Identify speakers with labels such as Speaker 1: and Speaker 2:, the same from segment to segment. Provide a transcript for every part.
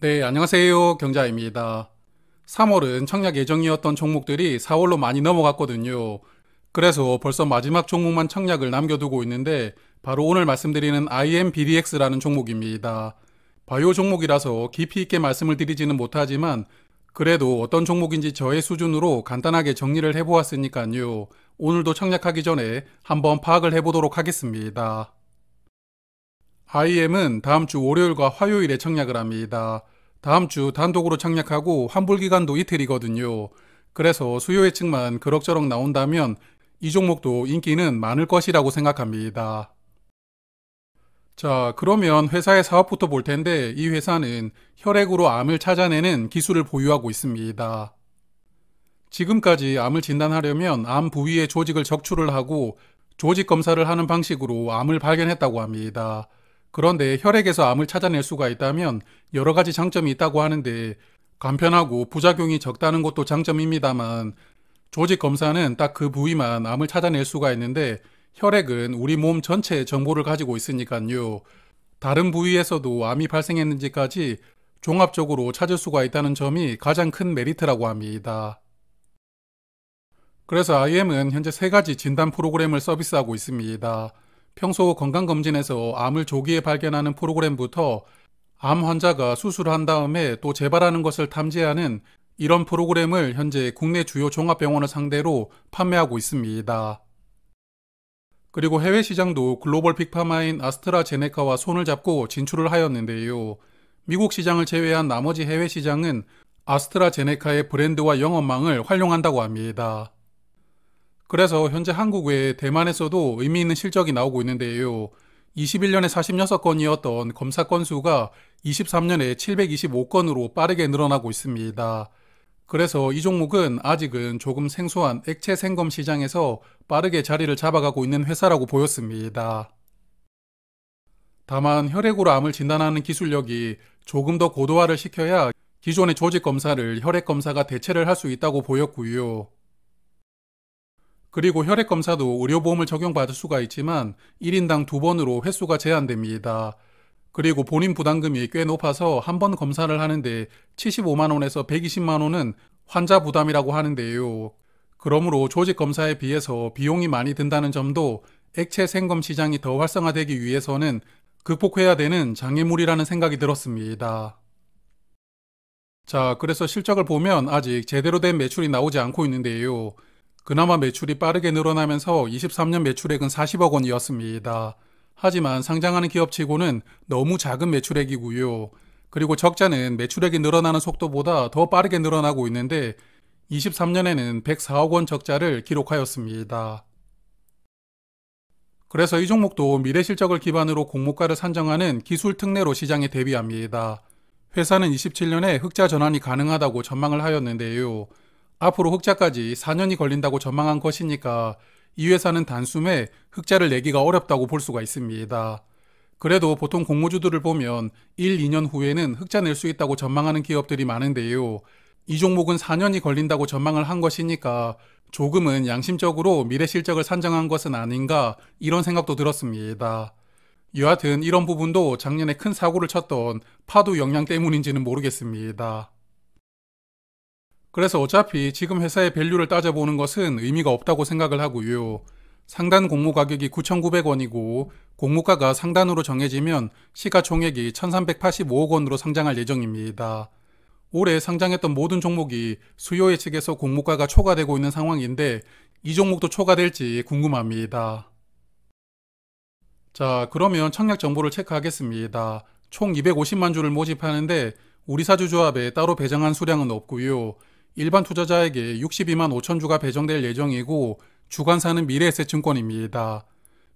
Speaker 1: 네, 안녕하세요. 경자입니다. 3월은 청약 예정이었던 종목들이 4월로 많이 넘어갔거든요. 그래서 벌써 마지막 종목만 청약을 남겨두고 있는데 바로 오늘 말씀드리는 IMBDX라는 종목입니다. 바이오 종목이라서 깊이 있게 말씀을 드리지는 못하지만 그래도 어떤 종목인지 저의 수준으로 간단하게 정리를 해보았으니까요. 오늘도 청약하기 전에 한번 파악을 해보도록 하겠습니다. IM은 다음 주 월요일과 화요일에 청약을 합니다. 다음 주 단독으로 청약하고 환불 기간도 이틀이거든요. 그래서 수요 예측만 그럭저럭 나온다면 이 종목도 인기는 많을 것이라고 생각합니다. 자, 그러면 회사의 사업부터 볼 텐데 이 회사는 혈액으로 암을 찾아내는 기술을 보유하고 있습니다. 지금까지 암을 진단하려면 암 부위의 조직을 적출을 하고 조직 검사를 하는 방식으로 암을 발견했다고 합니다. 그런데 혈액에서 암을 찾아낼 수가 있다면 여러 가지 장점이 있다고 하는데 간편하고 부작용이 적다는 것도 장점입니다만 조직 검사는 딱 그 부위만 암을 찾아낼 수가 있는데 혈액은 우리 몸 전체의 정보를 가지고 있으니까요. 다른 부위에서도 암이 발생했는지까지 종합적으로 찾을 수가 있다는 점이 가장 큰 메리트라고 합니다. 그래서 IM은 현재 세 가지 진단 프로그램을 서비스하고 있습니다. 평소 건강검진에서 암을 조기에 발견하는 프로그램부터 암 환자가 수술한 다음에 또 재발하는 것을 탐지하는 이런 프로그램을 현재 국내 주요 종합병원을 상대로 판매하고 있습니다. 그리고 해외 시장도 글로벌 빅파마인 아스트라제네카와 손을 잡고 진출을 하였는데요. 미국 시장을 제외한 나머지 해외 시장은 아스트라제네카의 브랜드와 영업망을 활용한다고 합니다. 그래서 현재 한국 외에 대만에서도 의미 있는 실적이 나오고 있는데요. 21년에 46건이었던 검사 건수가 23년에 725건으로 빠르게 늘어나고 있습니다. 그래서 이 종목은 아직은 조금 생소한 액체 생검 시장에서 빠르게 자리를 잡아가고 있는 회사라고 보였습니다. 다만 혈액으로 암을 진단하는 기술력이 조금 더 고도화를 시켜야 기존의 조직 검사를 혈액 검사가 대체를 할 수 있다고 보였고요. 그리고 혈액 검사도 의료보험을 적용받을 수가 있지만 1인당 2번으로 횟수가 제한됩니다. 그리고 본인 부담금이 꽤 높아서 한 번 검사를 하는데 75만원에서 120만원은 환자 부담이라고 하는데요. 그러므로 조직 검사에 비해서 비용이 많이 든다는 점도 액체 생검 시장이 더 활성화되기 위해서는 극복해야 되는 장애물이라는 생각이 들었습니다. 자, 그래서 실적을 보면 아직 제대로 된 매출이 나오지 않고 있는데요. 그나마 매출이 빠르게 늘어나면서 23년 매출액은 40억 원이었습니다. 하지만 상장하는 기업치고는 너무 작은 매출액이고요. 그리고 적자는 매출액이 늘어나는 속도보다 더 빠르게 늘어나고 있는데 23년에는 104억 원 적자를 기록하였습니다. 그래서 이 종목도 미래 실적을 기반으로 공모가를 산정하는 기술 특례로 시장에 대비합니다. 회사는 27년에 흑자 전환이 가능하다고 전망을 하였는데요. 앞으로 흑자까지 4년이 걸린다고 전망한 것이니까 이 회사는 단숨에 흑자를 내기가 어렵다고 볼 수가 있습니다. 그래도 보통 공모주들을 보면 1, 2년 후에는 흑자 낼 수 있다고 전망하는 기업들이 많은데요. 이 종목은 4년이 걸린다고 전망을 한 것이니까 조금은 양심적으로 미래 실적을 산정한 것은 아닌가 이런 생각도 들었습니다. 여하튼 이런 부분도 작년에 큰 사고를 쳤던 파도 영향 때문인지는 모르겠습니다. 그래서 어차피 지금 회사의 밸류를 따져보는 것은 의미가 없다고 생각을 하고요. 상단 공모 가격이 9,900원이고 공모가가 상단으로 정해지면 시가총액이 1,385억 원으로 상장할 예정입니다. 올해 상장했던 모든 종목이 수요 예측에서 공모가가 초과되고 있는 상황인데 이 종목도 초과될지 궁금합니다. 자, 그러면 청약 정보를 체크하겠습니다. 총 250만 주를 모집하는데 우리사주 조합에 따로 배정한 수량은 없고요. 일반 투자자에게 62만 5천 주가 배정될 예정이고 주관사는 미래에셋증권입니다.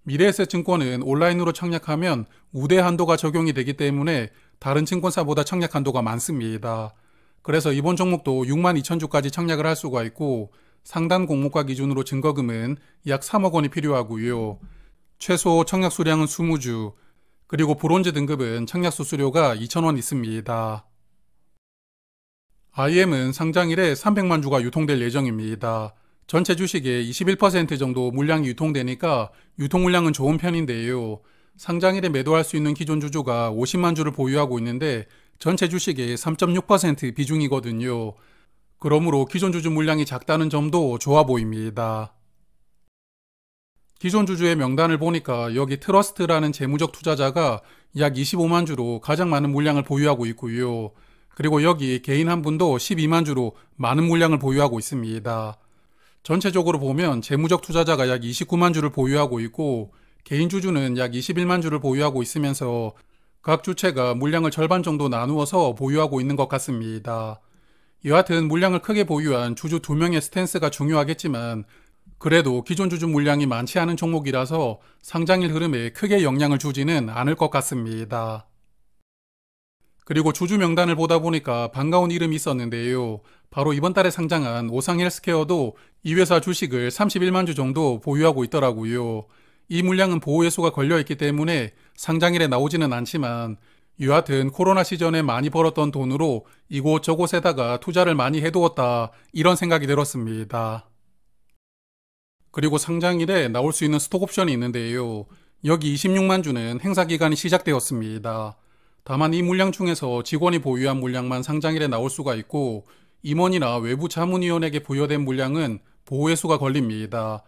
Speaker 1: 미래에셋증권은 온라인으로 청약하면 우대 한도가 적용이 되기 때문에 다른 증권사보다 청약 한도가 많습니다. 그래서 이번 종목도 6만 2천 주까지 청약을 할 수가 있고 상단 공모가 기준으로 증거금은 약 3억 원이 필요하고요. 최소 청약 수량은 20주, 그리고 브론즈 등급은 청약 수수료가 2,000원 있습니다. IM은 상장일에 300만 주가 유통될 예정입니다. 전체 주식의 21% 정도 물량이 유통되니까 유통 물량은 좋은 편인데요. 상장일에 매도할 수 있는 기존 주주가 50만 주를 보유하고 있는데 전체 주식의 3.6% 비중이거든요. 그러므로 기존 주주 물량이 작다는 점도 좋아 보입니다. 기존 주주의 명단을 보니까 여기 트러스트라는 재무적 투자자가 약 25만 주로 가장 많은 물량을 보유하고 있고요. 그리고 여기 개인 한 분도 12만 주로 많은 물량을 보유하고 있습니다. 전체적으로 보면 재무적 투자자가 약 29만 주를 보유하고 있고 개인 주주는 약 21만 주를 보유하고 있으면서 각 주체가 물량을 절반 정도 나누어서 보유하고 있는 것 같습니다. 여하튼 물량을 크게 보유한 주주 2명의 스탠스가 중요하겠지만 그래도 기존 주주 물량이 많지 않은 종목이라서 상장일 흐름에 크게 영향을 주지는 않을 것 같습니다. 그리고 주주 명단을 보다 보니까 반가운 이름이 있었는데요. 바로 이번 달에 상장한 오상헬스케어도 이 회사 주식을 31만 주 정도 보유하고 있더라고요. 이 물량은 보호회수가 걸려있기 때문에 상장일에 나오지는 않지만 여하튼 코로나 시전에 많이 벌었던 돈으로 이곳저곳에다가 투자를 많이 해두었다 이런 생각이 들었습니다. 그리고 상장일에 나올 수 있는 스톡옵션이 있는데요. 여기 26만 주는 행사 기간이 시작되었습니다. 다만 이 물량 중에서 직원이 보유한 물량만 상장일에 나올 수가 있고 임원이나 외부 자문위원에게 부여된 물량은 보호회수가 걸립니다.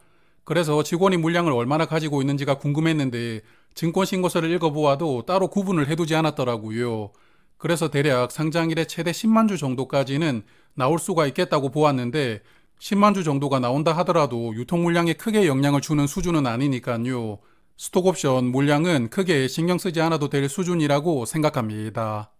Speaker 1: 그래서 직원이 물량을 얼마나 가지고 있는지가 궁금했는데 증권신고서를 읽어보아도 따로 구분을 해두지 않았더라고요. 그래서 대략 상장일에 최대 10만 주 정도까지는 나올 수가 있겠다고 보았는데 10만 주 정도가 나온다 하더라도 유통 물량에 크게 영향을 주는 수준은 아니니까요. 스톡옵션 물량은 크게 신경 쓰지 않아도 될 수준이라고 생각합니다.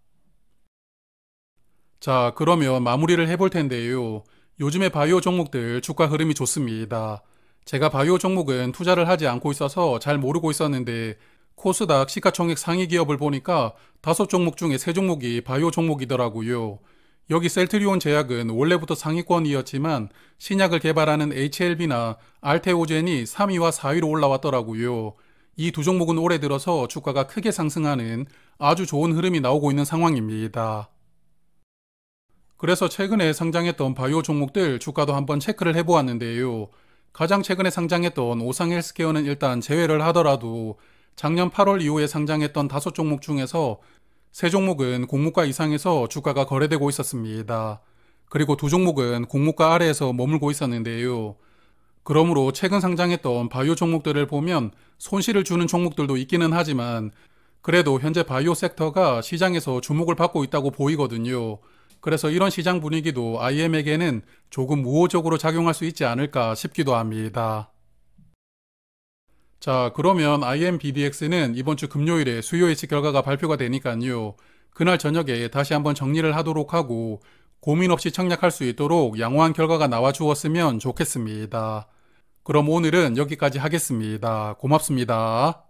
Speaker 1: 자, 그러면 마무리를 해볼 텐데요. 요즘에 바이오 종목들 주가 흐름이 좋습니다. 제가 바이오 종목은 투자를 하지 않고 있어서 잘 모르고 있었는데 코스닥 시가총액 상위 기업을 보니까 5종목 중에 3종목이 바이오 종목이더라고요. 여기 셀트리온 제약은 원래부터 상위권이었지만 신약을 개발하는 HLB나 알테오젠이 3위와 4위로 올라왔더라고요. 이 두 종목은 올해 들어서 주가가 크게 상승하는 아주 좋은 흐름이 나오고 있는 상황입니다. 그래서 최근에 상장했던 바이오 종목들 주가도 한번 체크를 해보았는데요. 가장 최근에 상장했던 오상헬스케어는 일단 제외를 하더라도 작년 8월 이후에 상장했던 5종목 중에서 3종목은 공모가 이상에서 주가가 거래되고 있었습니다. 그리고 2종목은 공모가 아래에서 머물고 있었는데요. 그러므로 최근 상장했던 바이오 종목들을 보면 손실을 주는 종목들도 있기는 하지만 그래도 현재 바이오 섹터가 시장에서 주목을 받고 있다고 보이거든요. 그래서 이런 시장 분위기도 IM에게는 조금 우호적으로 작용할 수 있지 않을까 싶기도 합니다. 자, 그러면 IMBDX는 이번 주 금요일에 수요 예측 결과가 발표가 되니까요. 그날 저녁에 다시 한번 정리를 하도록 하고 고민 없이 청약할 수 있도록 양호한 결과가 나와 주었으면 좋겠습니다. 그럼 오늘은 여기까지 하겠습니다. 고맙습니다.